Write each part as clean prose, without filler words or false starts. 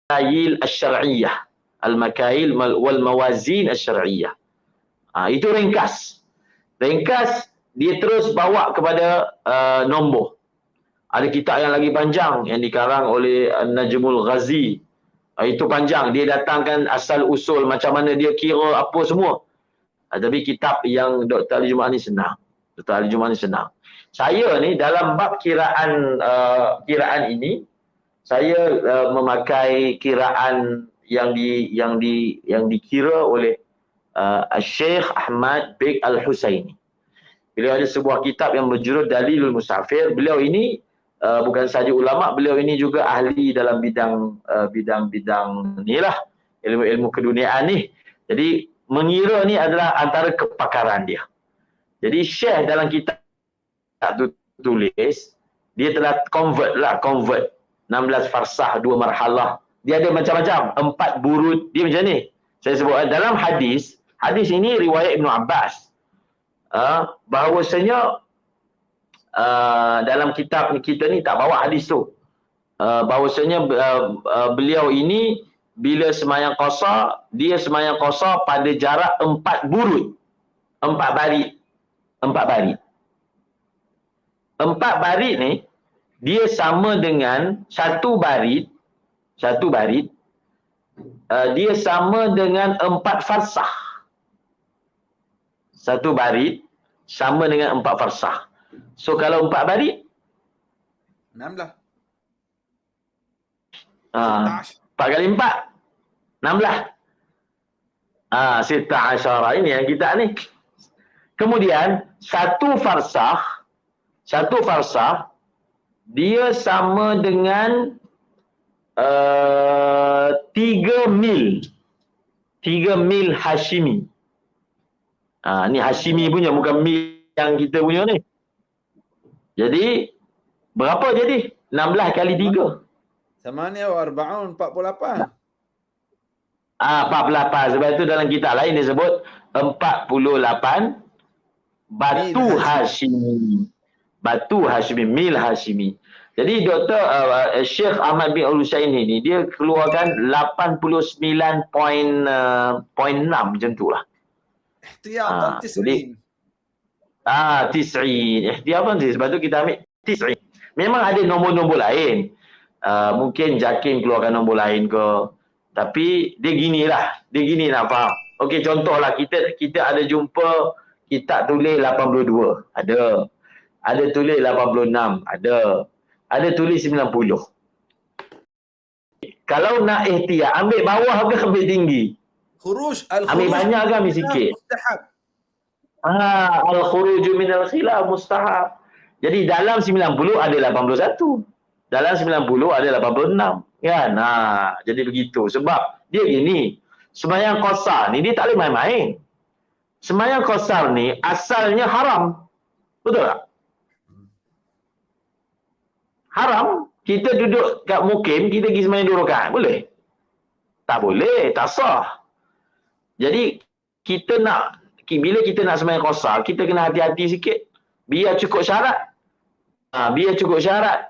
al-makayil asy-syar'iyyah. Al-makayil wal mawazin asy-syar'iyyah. Itu ringkas. Ringkas, dia terus bawa kepada nombor. Ada kitab yang lagi panjang yang dikarang oleh Najmul Ghazi. Itu panjang. Dia datangkan asal usul macam mana dia kira apa semua. Tapi kitab yang Dr. Ali Jumaat ni senang. Dr. Ali Jumaat ni senang. Saya ni dalam bab kiraan ini, saya memakai kiraan yang dikira oleh Syekh Ahmad Beg Al-Husaini. Beliau ada sebuah kitab yang berjudul Dalilul Musafir. Beliau ini bukan sahaja ulama, beliau ini juga ahli dalam bidang inilah, ilmu-ilmu keduniaan ni. Jadi mengira ni adalah antara kepakaran dia. Jadi Syekh dalam kitab tu tulis, dia telah convert 16 farsah 2 marhalah. Dia ada macam-macam, 4 burud. Dia macam ni. Saya sebut dalam hadis ini riwayat Ibnu Abbas. Bahawasanya dalam kitab kita ni tak bawa hadis tu. Bahawasanya beliau ini bila semayang qasar, dia semayang qasar pada jarak 4 burud. 4 barit. 4 barit ni dia sama dengan satu barit dia sama dengan 4 farsah. Satu barit sama dengan 4 farsah. So kalau 4 barit 16. 4 kali 4 16. Sita asyara ini yang kita ni. Kemudian satu farsah dia sama dengan 3 mil. 3 mil Hashimi. Ni Hashimi punya, bukan mil yang kita punya ni. Jadi berapa jadi? 16 kali 3. Sama ni 48. 48. 48. Sebab itu dalam kitab lain dia sebut 48 batu Hashimi. Batu Hashimi, mil Hashimi. Jadi Dr. Syekh Ahmad bin Al-Husaini ni dia keluarkan 89.6 macam tu lah. Ihtiyatan Jadi tis'in. Ihtiyatan sebab tu kita ambil tis'in. Memang ada nombor-nombor lain. Mungkin Jakim keluarkan nombor lain ke. Tapi dia gini nak faham. Okey, contohlah kita ada jumpa kitab tulis 82. Ada tulis 86. Ada tulis 90. Kalau nak ihtiyat, ambil bawah ke ambil tinggi? Ambil banyak ke ambil sikit? Mustahab. Al-khuruju minal khilaf mustahab. Jadi dalam 90 ada 81. Dalam 90 ada 86. Kan? Jadi begitu. Sebab dia gini, sembahyang qasar ni dia tak boleh main-main. Sembahyang qasar ni asalnya haram. Betul tak? Haram. Kita duduk kat mukim, kita pergi sembahyang 2 rakaat. Boleh? Tak boleh. Tak sah. Jadi bila kita nak sembahyang qasar, kita kena hati-hati sikit. Biar cukup syarat. Biar cukup syarat.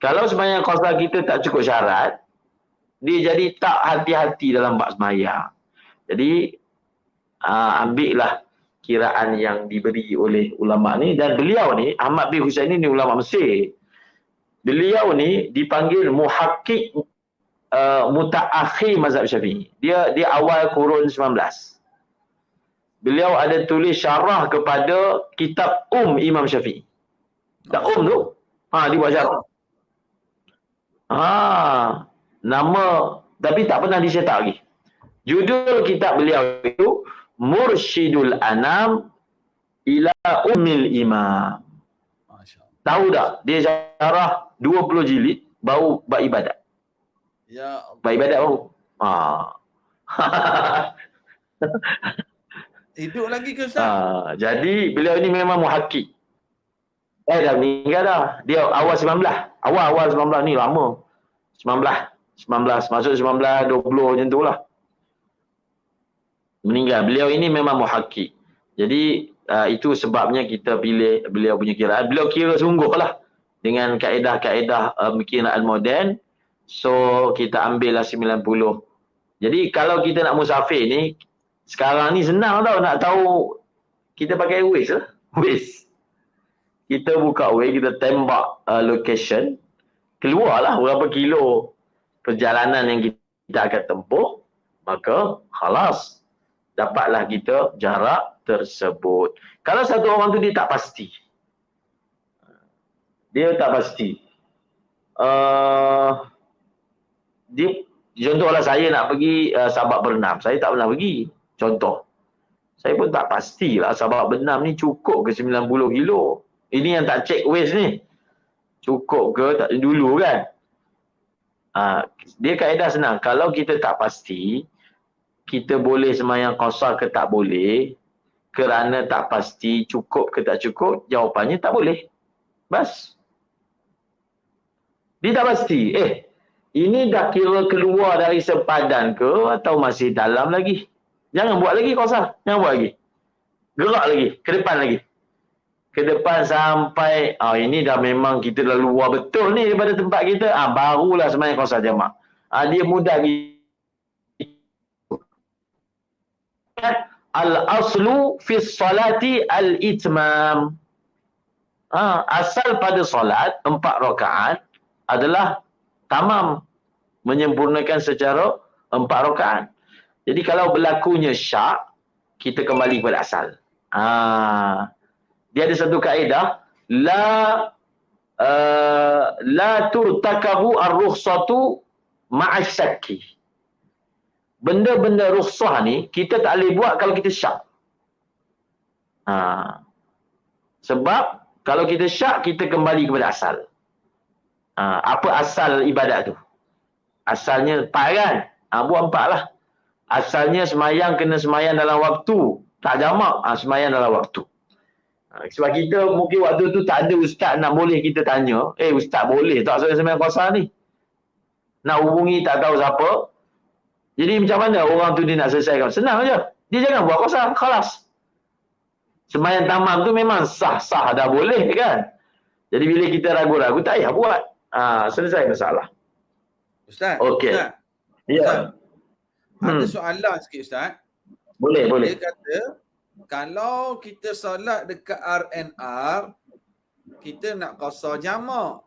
Kalau sembahyang qasar kita tak cukup syarat, dia jadi tak hati-hati dalam bab sembahyang. Jadi ambillah kiraan yang diberi oleh ulama ni. Dan beliau ni, Ahmad bin Husaini ni ulama Mesir. Beliau ni dipanggil muhakkik mutaakhir mazhab Syafi'i. Dia awal kurun 19. Beliau ada tulis syarah kepada kitab Imam Syafi'i. Tak tu. Dia buat syarah. Nama tapi tak pernah dicetak lagi. Judul kitab beliau itu Mursyidul Anam ila Ummil Imam. Tahu tak? Dia syarah 20 jilid bau bab ibadat. Ya. Bab ibadat bau. Hidup lagi ke Ustaz? Jadi beliau ini memang muhakkik. Dah meninggal dah. Dia awal 19. Awal 19 ni lama. 19 masuk 19 20 macam tu lah. Meninggal. Beliau ini memang muhakkik. Jadi itu sebabnya kita pilih beliau punya kiraan. Beliau kira sungguh lah dengan kaedah-kaedah kiraan moden So kita ambil lah 90. Jadi kalau kita nak musafir ni, sekarang ni senang tau nak tahu. Kita pakai Waze lah. Waze. Kita buka Waze, kita tembak location. Keluarlah berapa kilo perjalanan yang kita akan tempuh. Maka khalas. Dapatlah kita jarak tersebut. Kalau satu orang tu dia tak pasti. Dia tak pasti. Dia, contohlah saya nak pergi Sabak Bernam. Saya tak pernah pergi. Contoh. Saya pun tak pastilah Sabak Bernam ni cukup ke 90 kilo. Ini yang tak check Waze ni. Cukup ke tak dulu kan. Dia kaedah senang. Kalau kita tak pasti, kita boleh sembahyang qasar ke tak boleh. Kerana tak pasti cukup ke tak cukup, jawapannya tak boleh. Bas. Dia tak pasti. Ini dah kira keluar dari sempadan ke atau masih dalam lagi? Jangan buat lagi qasar. Jangan buat lagi. Gerak lagi. Ke depan lagi. Ke depan sampai, ini dah memang kita dah luar betul ni daripada tempat kita. Barulah sembahyang qasar jamak. Dia mudah gitu. Al-aslu fi salati al-itmam. Asal pada solat 4 rakaat adalah tamam, menyempurnakan secara 4 rakaat. Jadi kalau berlakunya syak, kita kembali kepada asal. Dia ada satu kaedah, la turtakabu ar-rukhsatu ma'as syakki. Benda-benda rukhsah ni kita tak boleh buat kalau kita syak. Sebab kalau kita syak, kita kembali kepada asal. Apa asal ibadat tu? Asalnya 4 kan? Buat 4 lah. Asalnya semayang kena semayang dalam waktu. Tak jamak, semayang dalam waktu. Sebab kita mungkin waktu tu tak ada ustaz nak boleh kita tanya. Ustaz boleh tak saya semayang qasar ni? Nak hubungi tak tahu siapa. Jadi macam mana orang tu dia nak selesaikan? Senang je. Dia jangan buat qasar. Khalas. Semayang tamam tu memang sah-sah dah boleh kan? Jadi bila kita ragu-ragu, tak payah buat. Selesai masalah. Ustaz. Okey. Ya. Ada soalan sikit Ustaz. Boleh. Dia kata, kalau kita solat dekat RNR, kita nak qasar jamak.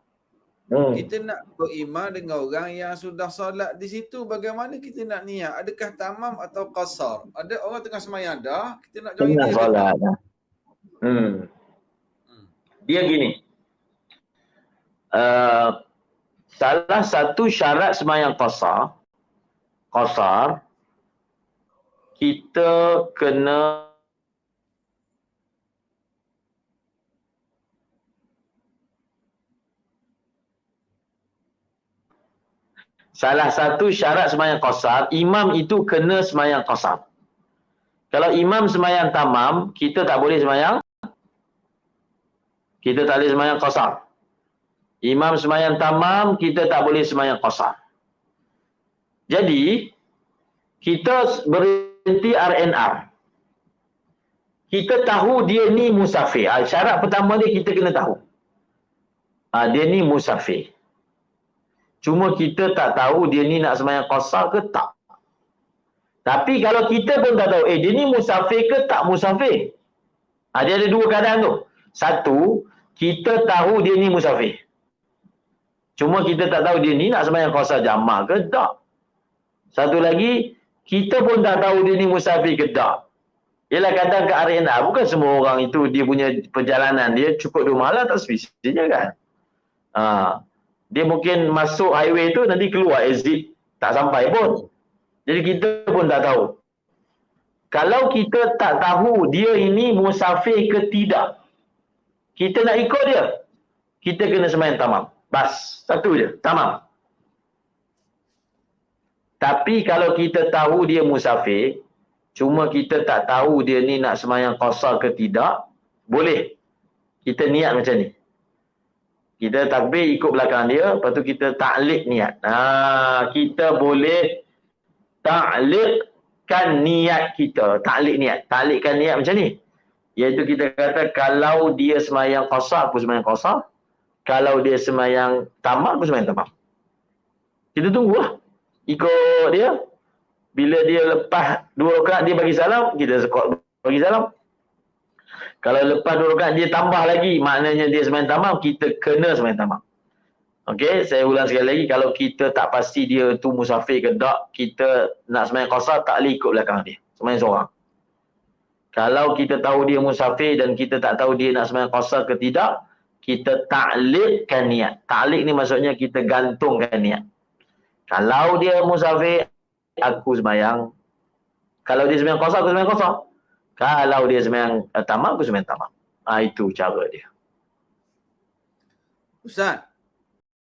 Kita nak beriman dengan orang yang sudah solat di situ. Bagaimana kita nak niat? Adakah tamam atau qasar? Ada orang tengah semayang dah, kita nak join dia. Solat. Dia gini. Salah satu syarat semayang qasar, kita kena salah satu syarat semayang qasar, imam itu kena semayang qasar. Kalau imam semayang tamam, kita tak boleh semayang. Kita tak boleh semayang qasar. Imam semayang tamam, kita tak boleh semayang qasar. Jadi, kita berhenti RNR. Kita tahu dia ni musafir. Syarat pertama dia kita kena tahu. Dia ni musafir. Cuma kita tak tahu dia ni nak semayang qasar ke tak. Tapi kalau kita pun tak tahu, dia ni musafir ke tak musafir. Dia ada 2 keadaan tu. Satu, kita tahu dia ni musafir. Cuma kita tak tahu dia ni nak semayang qasar jamak ke tak. Satu lagi, kita pun tak tahu dia ni musafir ke tak. Yelah kadang ke arena, bukan semua orang itu dia punya perjalanan dia cukup 2 malam tak spesifiknya kan. Dia mungkin masuk highway tu nanti keluar exit tak sampai pun. Jadi kita pun tak tahu. Kalau kita tak tahu dia ini musafir ke tidak, kita nak ikut dia, kita kena semayang tamam. Bas, satu je, tamam. Tapi kalau kita tahu dia musafir, cuma kita tak tahu dia ni nak semayang qasar ke tidak, boleh. Kita niat macam ni. Kita takbir ikut belakang dia, lepas tu kita ta'liq niat. Kita boleh ta'liqkan niat kita. Ta'liq niat. Ta'liqkan niat macam ni. Iaitu kita kata kalau dia semayang qasar, aku semayang qasar. Kalau dia semayang tamam, aku semayang tamam. Kita tunggulah. Ikut dia. Bila dia lepas 2 rakaat dia bagi salam, kita bagi salam. Kalau lepas 2 rakaat dia tambah lagi, maknanya dia sembahyang tamam, kita kena sembahyang tamam. Okey, saya ulang sekali lagi, kalau kita tak pasti dia tu musafir ke tak, kita nak sembahyang qasar tak boleh ikut belakang dia. Sembahyang seorang. Kalau kita tahu dia musafir dan kita tak tahu dia nak sembahyang qasar ke tidak, kita ta'liqkan niat. Ta'liq ni maksudnya kita gantungkan niat. Kalau dia musafir, aku sembahyang. Kalau dia sembahyang qasar, aku sembahyang qasar. Kalau dia sembahyang tamam, aku sembahyang tamam. Itu cara dia. Ustaz,